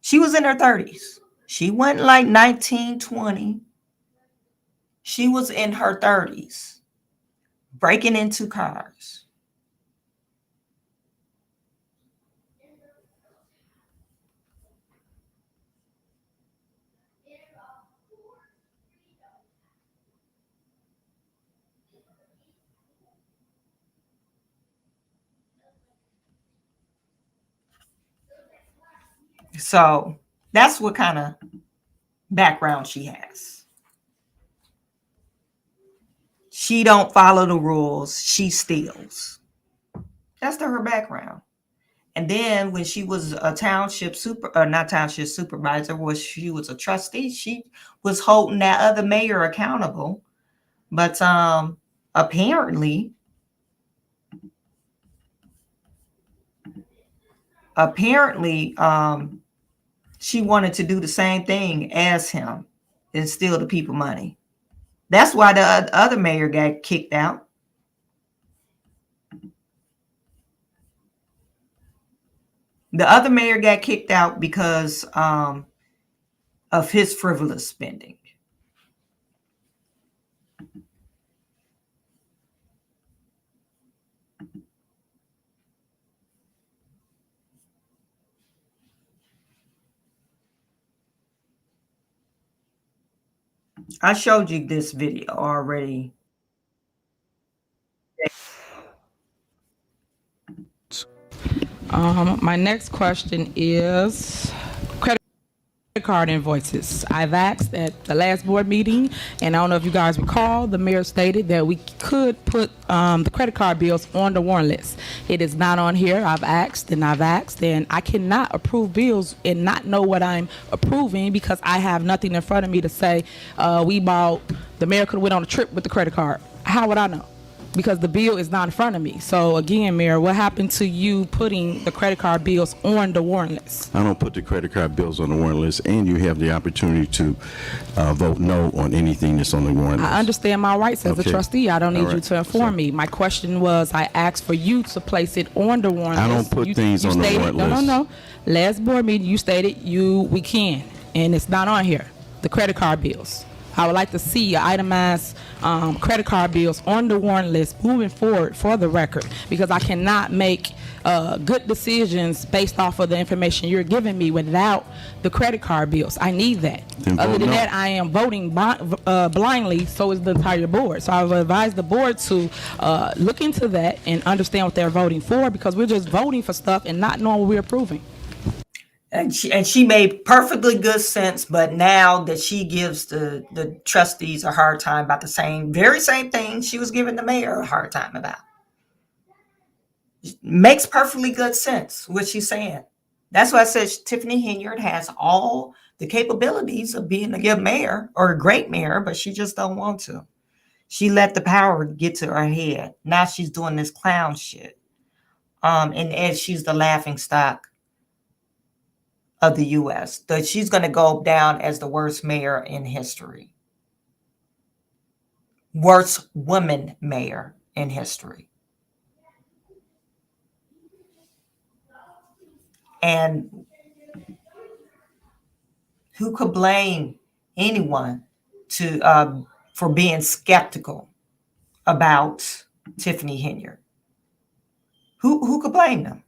She was in her 30s. She wasn't like 19, 20. She was in her 30s, breaking into cars. So that's what kind of background she has. She don't follow the rules. She steals. That's her background. And then when she was a township supervisor, she was a trustee, she was holding that other mayor accountable. But apparently she wanted to do the same thing as him and steal the people money. That's why the other mayor got kicked out. The other mayor got kicked out because of his frivolous spending. I showed you this video already. My next question is credit card invoices. I've asked at the last board meeting, and I don't know if you guys recall, the mayor stated that we could put the credit card bills on the warrant list. It is not on here. I've asked, and I cannot approve bills and not know what I'm approving because I have nothing in front of me to say the mayor could have went on a trip with the credit card. How would I know? Because the bill is not in front of me. So again, Mayor, what happened to you putting the credit card bills on the warrant list? I don't put the credit card bills on the warrant list, and you have the opportunity to vote no on anything that's on the warrant list. I understand my rights as a trustee. I don't need All you right. to inform me. My question was, I asked for you to place it on the warrant I list. don't put things on the warrant list. No. Last board meeting, you stated we can, and it's not on here. The credit card bills. I would like to see itemized credit card bills on the warrant list moving forward for the record, because I cannot make good decisions based off of the information you're giving me without the credit card bills. I need that. Other than that, I am voting blindly, so is the entire board. So I would advise the board to look into that and understand what they're voting for, because we're just voting for stuff and not knowing what we're approving. And she made perfectly good sense, but now that she gives the trustees a hard time about the very same thing she was giving the mayor a hard time about. Makes perfectly good sense what she's saying. That's why I said Tiffany Henyard has all the capabilities of being a good mayor or a great mayor, but she just don't want to. She let the power get to her head. Now she's doing this clown shit. And she's the laughing stock of the U.S. That she's going to go down as the worst mayor in history. Worst woman mayor in history. And who could blame anyone for being skeptical about Tiffany Henyard? Who could blame them?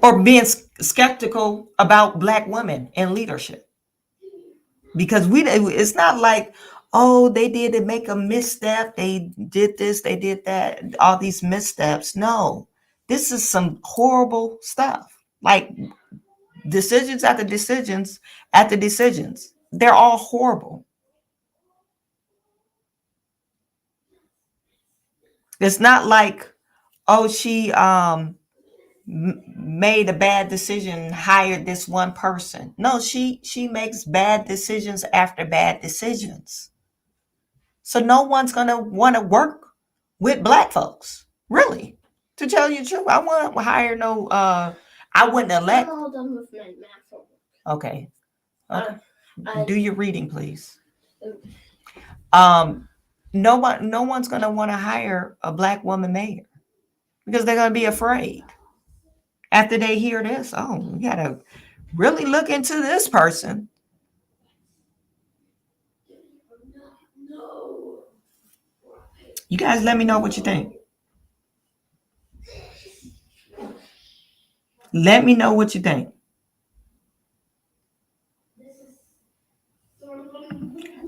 Or being skeptical about Black women in leadership. Because it's not like, oh, they did make a misstep, they did this, they did that, all these missteps. No, this is some horrible stuff. Like decisions after decisions after decisions. They're all horrible. It's not like, oh, she made a bad decision, hired this one person. No, she makes bad decisions after bad decisions. So no one's gonna want to work with black folks, really. To tell you the truth, I wouldn't hire no. I wouldn't elect. I'm all done with my math homework. Okay. I- Do your reading, please. Okay. No one's gonna want to hire a black woman mayor because they're gonna be afraid. After they hear this, oh, we gotta really look into this person. You guys let me know what you think. Let me know what you think.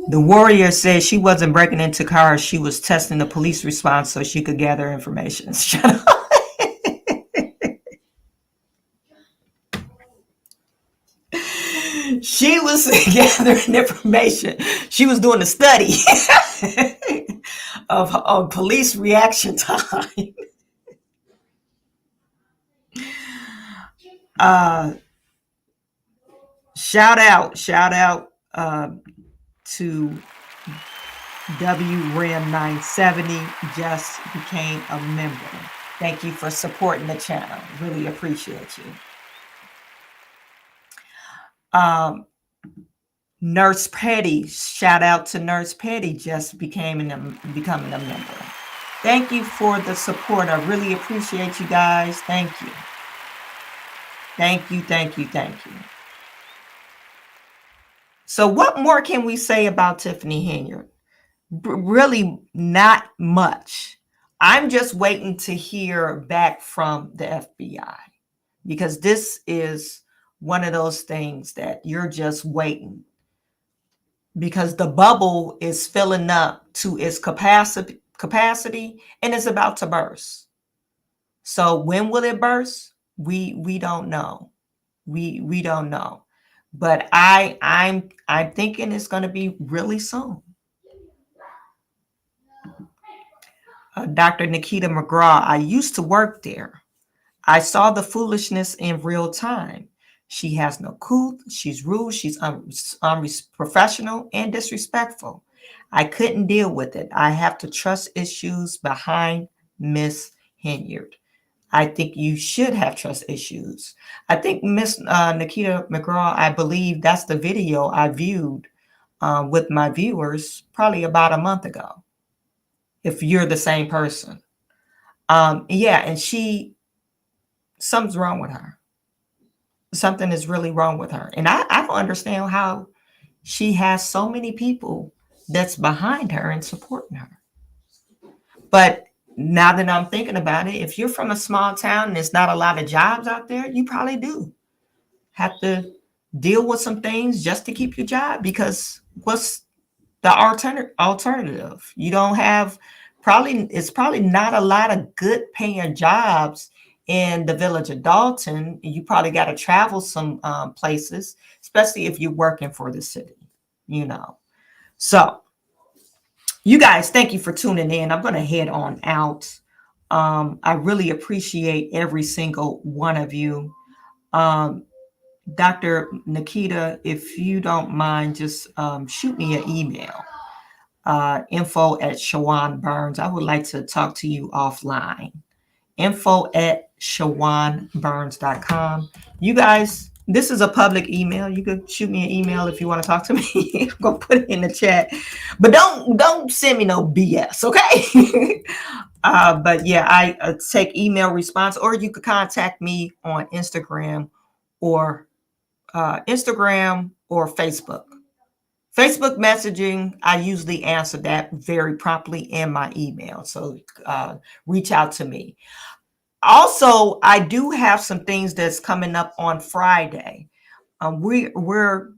The warrior says she wasn't breaking into cars. She was testing the police response so she could gather information. Shut up. She was gathering information. She was doing a study of police reaction time. Shout out to WREM 970 just became a member. Thank you for supporting the channel. Really appreciate you. Nurse Petty, shout out to Nurse Petty, just becoming a member. Thank you for the support. I really appreciate you guys. Thank you. Thank you. So what more can we say about Tiffany Henyard? Really not much. I'm just waiting to hear back from the FBI because this is one of those things that you're just waiting because the bubble is filling up to its capacity and it's about to burst. So when will it burst? We don't know. We don't know. But I'm thinking it's going to be really soon. Dr. Nikita McGraw, I used to work there. I saw the foolishness in real time. She has no couth. She's rude. She's unprofessional and disrespectful. I couldn't deal with it. I have to trust issues behind Miss Henyard. I think you should have trust issues. I think Miss Nikita McGraw, I believe that's the video I viewed with my viewers probably about a month ago. If you're the same person. Yeah, and something's wrong with her. Something is really wrong with her. And I don't understand how she has so many people that's behind her and supporting her. But now that I'm thinking about it, if you're from a small town and there's not a lot of jobs out there, you probably do have to deal with some things just to keep your job because what's the alternative? You don't have it's probably not a lot of good paying jobs in the village of Dalton. You probably got to travel some places, especially if you're working for the city, So you guys, thank you for tuning in. I'm going to head on out. I really appreciate every single one of you. Dr. Nikita, if you don't mind, just shoot me an email. info@Chawanne Burns. I would like to talk to you offline. info@ChawanneBurns.com. You guys, this is a public email. You could shoot me an email if you want to talk to me. I'm gonna put it in the chat, but don't send me no BS, okay? But yeah, I take email response, or you could contact me on Instagram or Facebook. Facebook messaging, I usually answer that very promptly in my email. So reach out to me. Also, I do have some things that's coming up on Friday. We're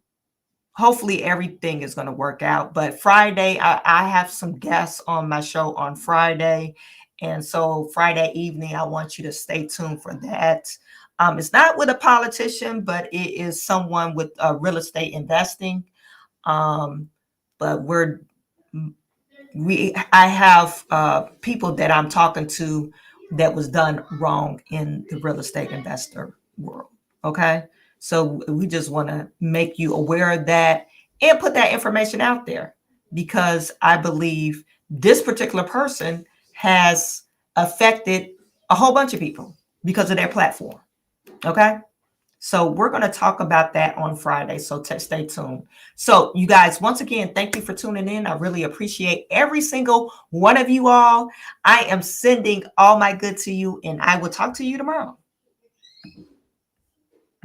hopefully everything is going to work out. But Friday, I have some guests on my show on Friday. And so Friday evening, I want you to stay tuned for that. It's not with a politician, but it is someone with real estate investing. But we're I have people that I'm talking to that was done wrong in the real estate investor world. Okay. So we just want to make you aware of that and put that information out there, because I believe this particular person has affected a whole bunch of people because of their platform. Okay. So we're going to talk about that on Friday. So stay tuned. So you guys, once again, thank you for tuning in. I really appreciate every single one of you all. I am sending all my good to you, and I will talk to you tomorrow.